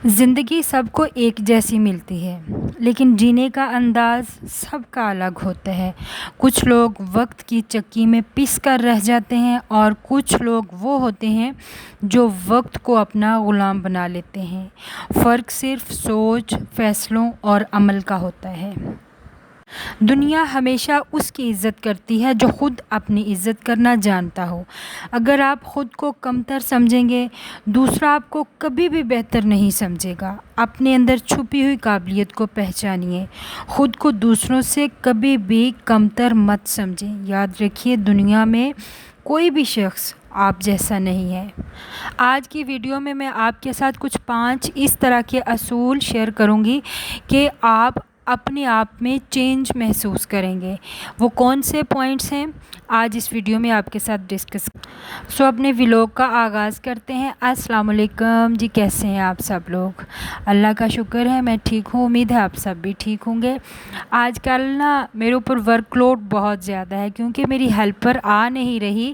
زندگی سب کو ایک جیسی ملتی ہے، لیکن جینے کا انداز سب کا الگ ہوتا ہے۔ کچھ لوگ وقت کی چکی میں پس کر رہ جاتے ہیں اور کچھ لوگ وہ ہوتے ہیں جو وقت کو اپنا غلام بنا لیتے ہیں۔ فرق صرف سوچ، فیصلوں اور عمل کا ہوتا ہے۔ دنیا ہمیشہ اس کی عزت کرتی ہے جو خود اپنی عزت کرنا جانتا ہو۔ اگر آپ خود کو کمتر سمجھیں گے، دوسرا آپ کو کبھی بھی بہتر نہیں سمجھے گا۔ اپنے اندر چھپی ہوئی قابلیت کو پہچانیے۔ خود کو دوسروں سے کبھی بھی کمتر مت سمجھیں۔ یاد رکھیے، دنیا میں کوئی بھی شخص آپ جیسا نہیں ہے۔ آج کی ویڈیو میں آپ کے ساتھ کچھ 5 اس طرح کے اصول شیئر کروں گی کہ آپ اپنے آپ میں چینج محسوس کریں گے۔ وہ کون سے پوائنٹس ہیں آج اس ویڈیو میں آپ کے ساتھ ڈسکس اپنے ولاگ کا آغاز کرتے ہیں۔ السلام علیکم جی، کیسے ہیں آپ سب لوگ؟ اللہ کا شکر ہے میں ٹھیک ہوں، امید ہے آپ سب بھی ٹھیک ہوں گے۔ آج کل میرے اوپر ورک لوڈ بہت زیادہ ہے کیونکہ میری ہیلپر آ نہیں رہی،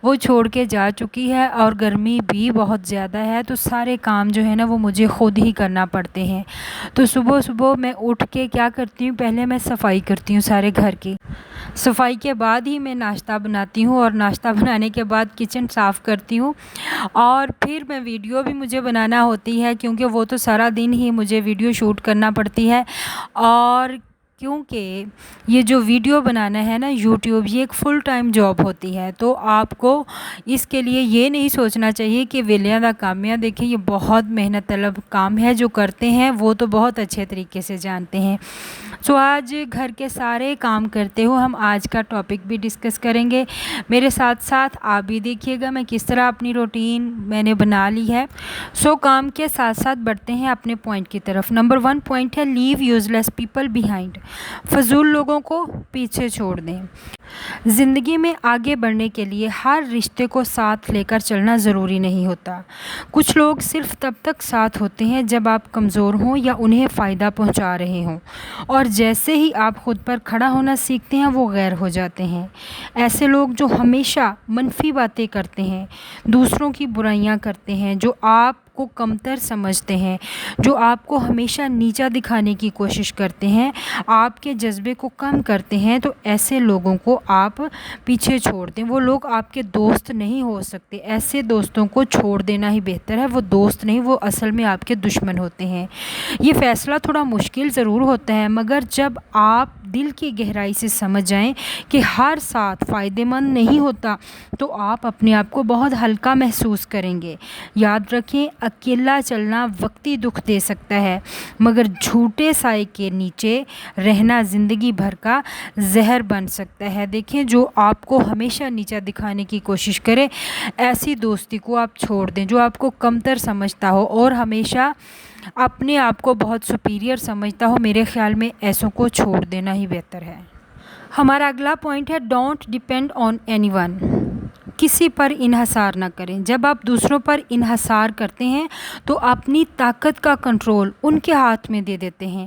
وہ چھوڑ کے جا چکی ہے اور گرمی بھی بہت زیادہ ہے، تو سارے کام جو ہے نا وہ مجھے خود ہی کرنا پڑتے ہیں۔ تو صبح میں اٹھ کے کیا کرتی ہوں، پہلے میں صفائی کرتی ہوں سارے گھر کی۔ صفائی کے بعد ہی میں ناشتہ بناتی ہوں اور ناشتہ بنانے کے بعد کچن صاف کرتی ہوں، اور پھر میں ویڈیو بھی مجھے بنانا ہوتی ہے کیونکہ وہ تو سارا دن ہی مجھے ویڈیو شوٹ کرنا پڑتی ہے۔ اور کیونکہ یہ جو ویڈیو بنانا ہے نا یوٹیوب، یہ ایک فل ٹائم جاب ہوتی ہے، تو آپ کو اس کے لیے یہ نہیں سوچنا چاہیے کہ ویلیاں دا کام ہے۔ دیکھیں، یہ بہت محنت طلب کام ہے، جو کرتے ہیں وہ تو بہت اچھے طریقے سے جانتے ہیں۔ آج گھر کے سارے کام کرتے ہو ہم آج کا ٹاپک بھی ڈسکس کریں گے۔ میرے ساتھ ساتھ آپ بھی دیکھیے گا میں کس طرح اپنی روٹین میں نے بنا لی ہے۔ کام کے ساتھ ساتھ بڑھتے ہیں اپنے پوائنٹ کی طرف۔ نمبر 1 پوائنٹ ہے لیو یوز لیس پیپل بیہائنڈ۔ فضول لوگوں کو پیچھے چھوڑ دیں۔ زندگی میں آگے بڑھنے کے لیے ہر رشتے کو ساتھ لے کر چلنا ضروری نہیں ہوتا۔ کچھ لوگ صرف تب تک ساتھ ہوتے ہیں جب آپ کمزور ہوں یا انہیں فائدہ پہنچا رہے ہوں، اور جیسے ہی آپ خود پر کھڑا ہونا سیکھتے ہیں وہ غیر ہو جاتے ہیں۔ ایسے لوگ جو ہمیشہ منفی باتیں کرتے ہیں، دوسروں کی برائیاں کرتے ہیں، جو آپ کو کمتر سمجھتے ہیں، جو آپ کو ہمیشہ نیچا دکھانے کی کوشش کرتے ہیں، آپ کے جذبے کو کم کرتے ہیں، تو ایسے لوگوں کو آپ پیچھے چھوڑ دیں۔ وہ لوگ آپ کے دوست نہیں ہو سکتے۔ ایسے دوستوں کو چھوڑ دینا ہی بہتر ہے۔ وہ دوست نہیں، وہ اصل میں آپ کے دشمن ہوتے ہیں۔ یہ فیصلہ تھوڑا مشکل ضرور ہوتا ہے، مگر جب آپ دل کی گہرائی سے سمجھ جائیں کہ ہر ساتھ فائدہ مند نہیں ہوتا، تو آپ اپنے آپ کو بہت ہلکا محسوس کریں گے۔ یاد رکھیں، اکیلا چلنا وقتی دکھ دے سکتا ہے، مگر جھوٹے سائے کے نیچے رہنا زندگی بھر کا زہر بن سکتا ہے۔ دیکھیں، جو آپ کو ہمیشہ نیچا دکھانے کی کوشش کرے، ایسی دوستی کو آپ چھوڑ دیں۔ جو آپ کو کمتر سمجھتا ہو اور ہمیشہ اپنے آپ کو بہت سپیریئر سمجھتا ہو، میرے خیال میں ایسوں کو چھوڑ دینا ہی بہتر ہے۔ ہمارا اگلا پوائنٹ ہے don't depend on any one. کسی پر انحصار نہ کریں۔ جب آپ دوسروں پر انحصار کرتے ہیں تو اپنی طاقت کا کنٹرول ان کے ہاتھ میں دے دیتے ہیں،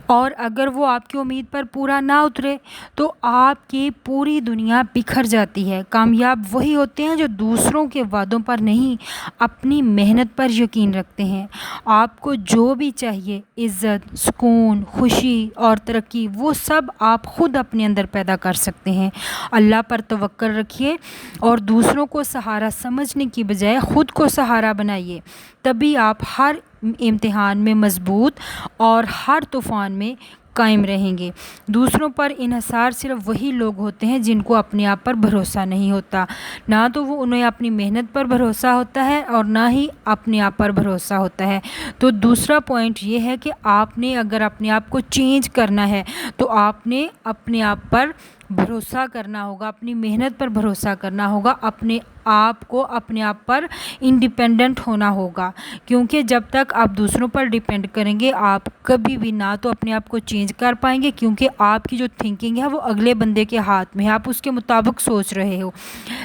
اور اگر وہ آپ کی امید پر پورا نہ اترے تو آپ کی پوری دنیا بکھر جاتی ہے۔ کامیاب وہی ہوتے ہیں جو دوسروں کے وعدوں پر نہیں، اپنی محنت پر یقین رکھتے ہیں۔ آپ کو جو بھی چاہیے، عزت، سکون، خوشی اور ترقی، وہ سب آپ خود اپنے اندر پیدا کر سکتے ہیں۔ اللہ پر توکل رکھیے اور دوسروں کو سہارا سمجھنے کی بجائے خود کو سہارا بنائیے، تبھی آپ ہر امتحان میں مضبوط اور ہر طوفان میں قائم رہیں گے۔ دوسروں پر انحصار صرف وہی لوگ ہوتے ہیں جن کو اپنے آپ پر بھروسہ نہیں ہوتا۔ نہ تو انہیں اپنی محنت پر بھروسہ ہوتا ہے اور نہ ہی اپنے آپ پر بھروسہ ہوتا ہے۔ تو دوسرا پوائنٹ یہ ہے کہ آپ نے اگر اپنے آپ کو چینج کرنا ہے تو آپ نے اپنے آپ پر بھروسہ کرنا ہوگا، اپنی محنت پر بھروسہ کرنا ہوگا، اپنے آپ کو اپنے آپ پر انڈیپینڈنٹ ہونا ہوگا، کیونکہ جب تک آپ دوسروں پر ڈیپینڈ کریں گے آپ کبھی بھی نہ تو اپنے آپ کو چینج کر پائیں گے، کیونکہ آپ کی جو تھنکنگ ہے وہ اگلے بندے کے ہاتھ میں ہے، آپ اس کے مطابق سوچ رہے ہو۔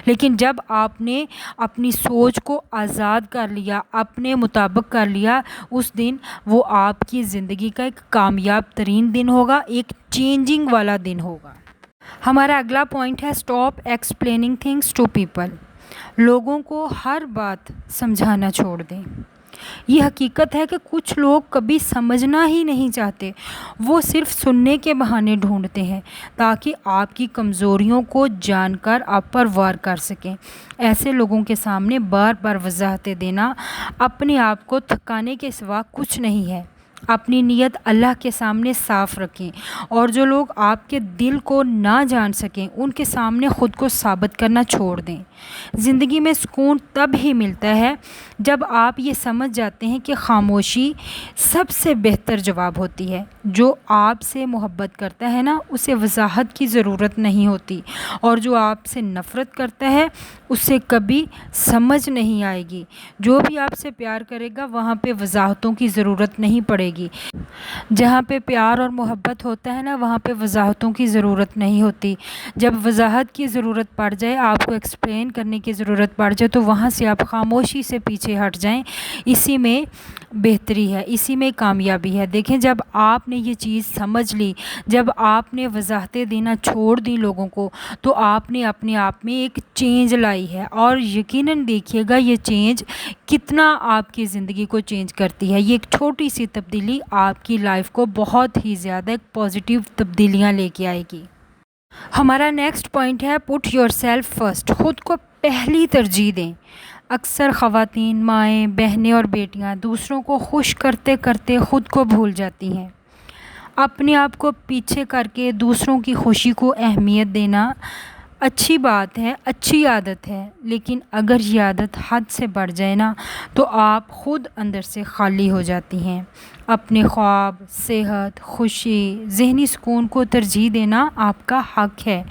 لیکن جب آپ نے اپنی سوچ کو آزاد کر لیا، اپنے مطابق کر لیا، اس دن وہ آپ کی زندگی کا ایک کامیاب ترین دن ہوگا، ایک چینجنگ والا دن ہوگا۔ ہمارا اگلا پوائنٹ ہے stop explaining things to people. لوگوں کو ہر بات سمجھانا چھوڑ دیں۔ یہ حقیقت ہے کہ کچھ لوگ کبھی سمجھنا ہی نہیں چاہتے، وہ صرف سننے کے بہانے ڈھونڈتے ہیں تاکہ آپ کی کمزوریوں کو جان کر آپ پر وار کر سکیں۔ ایسے لوگوں کے سامنے بار بار وضاحتیں دینا اپنے آپ کو تھکانے کے سوا کچھ نہیں ہے۔ اپنی نیت اللہ کے سامنے صاف رکھیں، اور جو لوگ آپ کے دل کو نہ جان سکیں ان کے سامنے خود کو ثابت کرنا چھوڑ دیں۔ زندگی میں سکون تب ہی ملتا ہے جب آپ یہ سمجھ جاتے ہیں کہ خاموشی سب سے بہتر جواب ہوتی ہے۔ جو آپ سے محبت کرتا ہے نا، اسے وضاحت کی ضرورت نہیں ہوتی، اور جو آپ سے نفرت کرتا ہے اسے کبھی سمجھ نہیں آئے گی۔ جو بھی آپ سے پیار کرے گا وہاں پہ وضاحتوں کی ضرورت نہیں پڑے گی۔ جہاں پہ پیار اور محبت ہوتا ہے نا، وہاں پہ وضاحتوں کی ضرورت نہیں ہوتی۔ جب وضاحت کی ضرورت پڑ جائے، آپ کو ایکسپلین کرنے کی ضرورت پڑ جائے، تو وہاں سے آپ خاموشی سے پیچھے ہٹ جائیں۔ اسی میں بہتری ہے، اسی میں کامیابی ہے۔ دیکھیں، جب آپ نے یہ چیز سمجھ لی، جب آپ نے وضاحتیں دینا چھوڑ دی لوگوں کو، تو آپ نے اپنے آپ میں ایک چینج لائی ہے، اور یقیناً دیکھیے گا یہ چینج کتنا آپ کی زندگی کو چینج کرتی ہے۔ یہ ایک چھوٹی سی تبدیلی آپ کی لائف کو بہت ہی زیادہ پازیٹیو تبدیلیاں لے کے آئے گی۔ ہمارا نیکسٹ پوائنٹ ہے پٹ یور سیلف فرسٹ، خود کو پہلی ترجیح دیں۔ اکثر خواتین، مائیں، بہنیں اور بیٹیاں دوسروں کو خوش کرتے کرتے خود کو بھول جاتی ہیں۔ اپنے آپ کو پیچھے کر کے دوسروں کی خوشی کو اہمیت دینا اچھی بات ہے، اچھی عادت ہے، لیکن اگر یہ عادت حد سے بڑھ جائے نا، تو آپ خود اندر سے خالی ہو جاتی ہیں۔ اپنے خواب، صحت، خوشی، ذہنی سکون کو ترجیح دینا آپ کا حق ہے،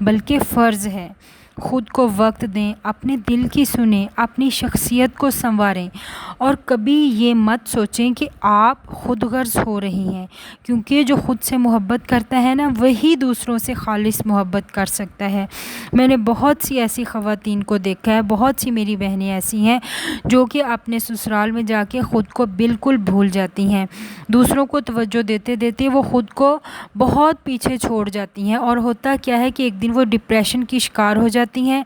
بلکہ فرض ہے۔ خود کو وقت دیں، اپنے دل کی سنیں، اپنی شخصیت کو سنواریں، اور کبھی یہ مت سوچیں کہ آپ خود غرض ہو رہی ہیں، کیونکہ جو خود سے محبت کرتا ہے نا، وہی دوسروں سے خالص محبت کر سکتا ہے۔ میں نے بہت سی ایسی خواتین کو دیکھا ہے، بہت سی میری بہنیں ایسی ہیں جو کہ اپنے سسرال میں جا کے خود کو بالکل بھول جاتی ہیں۔ دوسروں کو توجہ دیتے دیتے وہ خود کو بہت پیچھے چھوڑ جاتی ہیں، اور ہوتا کیا ہے کہ ایک دن وہ ڈپریشن کی شکار ہو جاتی ہیں،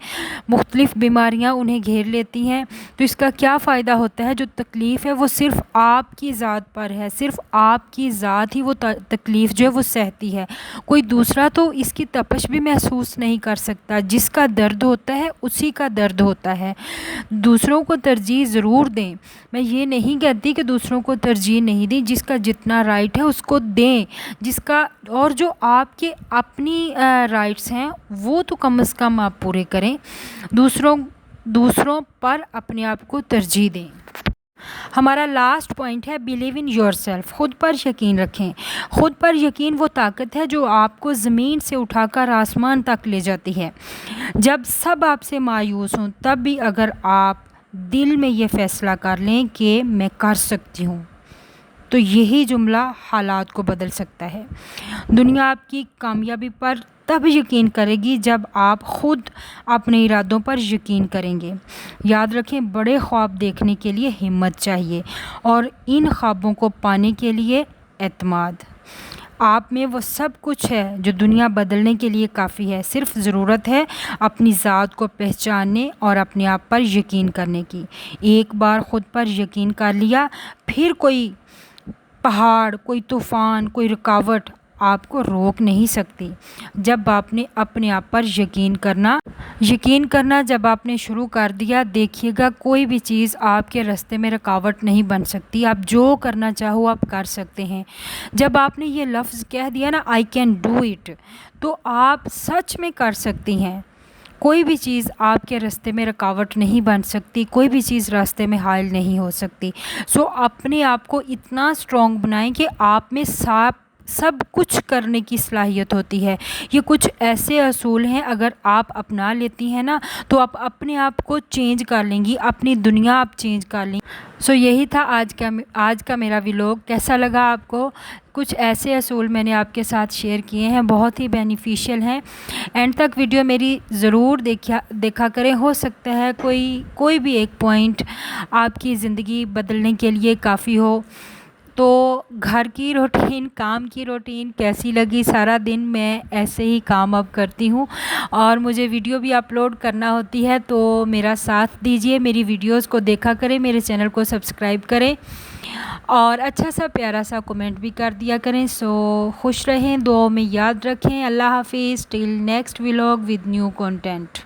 مختلف بیماریاں انہیں گھیر لیتی ہیں۔ تو اس کا کیا فائدہ ہوتا ہے؟ جو تکلیف ہے وہ صرف آپ کی ذات پر ہے، صرف آپ کی ذات ہی وہ تکلیف جو ہے وہ سہتی ہے، کوئی دوسرا تو اس کی تپش بھی محسوس نہیں کر سکتا۔ جس کا درد ہوتا ہے اسی کا درد ہوتا ہے۔ دوسروں کو ترجیح ضرور دیں، میں یہ نہیں کہتی کہ دوسروں کو ترجیح نہیں دیں، جس کا جتنا رائٹ ہے اس کو دیں، جس کا، اور جو آپ کے اپنی رائٹس ہیں وہ تو کم از کم آپ پورے کریں۔ دوسروں پر اپنے آپ کو ترجیح دیں۔ ہمارا لاسٹ پوائنٹ ہے بلیو ان یور سیلف، خود پر یقین رکھیں۔ خود پر یقین وہ طاقت ہے جو آپ کو زمین سے اٹھا کر آسمان تک لے جاتی ہے۔ جب سب آپ سے مایوس ہوں، تب بھی اگر آپ دل میں یہ فیصلہ کر لیں کہ میں کر سکتی ہوں، تو یہی جملہ حالات کو بدل سکتا ہے۔ دنیا آپ کی کامیابی پر تب یقین کرے گی جب آپ خود اپنے ارادوں پر یقین کریں گے۔ یاد رکھیں، بڑے خواب دیکھنے کے لیے ہمت چاہیے، اور ان خوابوں کو پانے کے لیے اعتماد۔ آپ میں وہ سب کچھ ہے جو دنیا بدلنے کے لیے کافی ہے، صرف ضرورت ہے اپنی ذات کو پہچاننے اور اپنے آپ پر یقین کرنے کی۔ ایک بار خود پر یقین کر لیا، پھر کوئی پہاڑ، کوئی طوفان، کوئی رکاوٹ آپ کو روک نہیں سکتی۔ جب آپ نے اپنے آپ پر یقین کرنا جب آپ نے شروع کر دیا، دیکھیے گا کوئی بھی چیز آپ کے راستے میں رکاوٹ نہیں بن سکتی۔ آپ جو کرنا چاہو آپ کر سکتے ہیں۔ جب آپ نے یہ لفظ کہہ دیا نا، آئی کین ڈو اٹ، تو آپ سچ میں کر سکتی ہیں۔ کوئی بھی چیز آپ کے راستے میں رکاوٹ نہیں بن سکتی، کوئی بھی چیز راستے میں حائل نہیں ہو سکتی۔ سو اپنے آپ کو اتنا اسٹرانگ بنائیں کہ آپ میں سب کچھ کرنے کی صلاحیت ہوتی ہے۔ یہ کچھ ایسے اصول ہیں، اگر آپ اپنا لیتی ہیں نا، تو آپ اپنے آپ کو چینج کر لیں گی، اپنی دنیا آپ چینج کر لیں گی۔ سو یہی تھا آج کا میرا ولاگ۔ کیسا لگا آپ کو؟ کچھ ایسے اصول میں نے آپ کے ساتھ شیئر کیے ہیں، بہت ہی بینیفیشیل ہیں۔ اینڈ تک ویڈیو میری ضرور دیکھا کریں، ہو سکتا ہے کوئی بھی ایک پوائنٹ آپ کی زندگی بدلنے کے لیے کافی ہو۔ تو گھر کی روٹین، کام کی روٹین کیسی لگی؟ سارا دن میں ایسے ہی کام اب کرتی ہوں اور مجھے ویڈیو بھی اپلوڈ کرنا ہوتی ہے، تو میرا ساتھ دیجیے، میری ویڈیوز کو دیکھا کریں، میرے چینل کو سبسکرائب کریں اور اچھا سا پیارا سا کمنٹ بھی کر دیا کریں۔ سو خوش رہیں، دعاؤں میں یاد رکھیں۔ اللہ حافظ، till next vlog with new content.